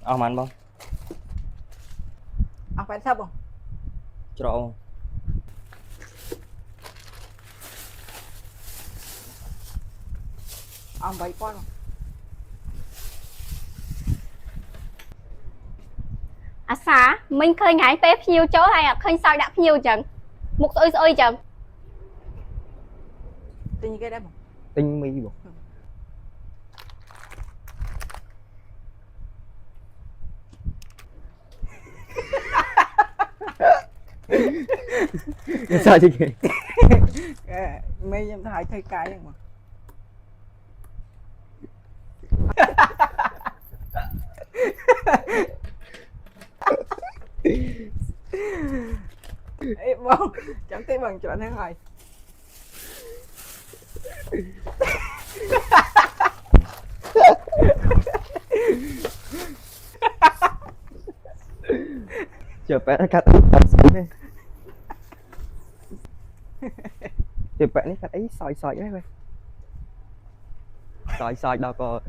màn bông phải sao không trộn vậy con xã mình khơi ngại bé phiêu chỗ này à khơi sao đã phiêu chẳng một ơi chẳng tinh cái đấy không tinh mi bộ sao chứ kì mấy em thấy thấy cái mà ê bông chẳng thấy bằng chuyện thế này chờ bé nó cắt chờ bé nó cắt ấy soi đấy soi đâu coi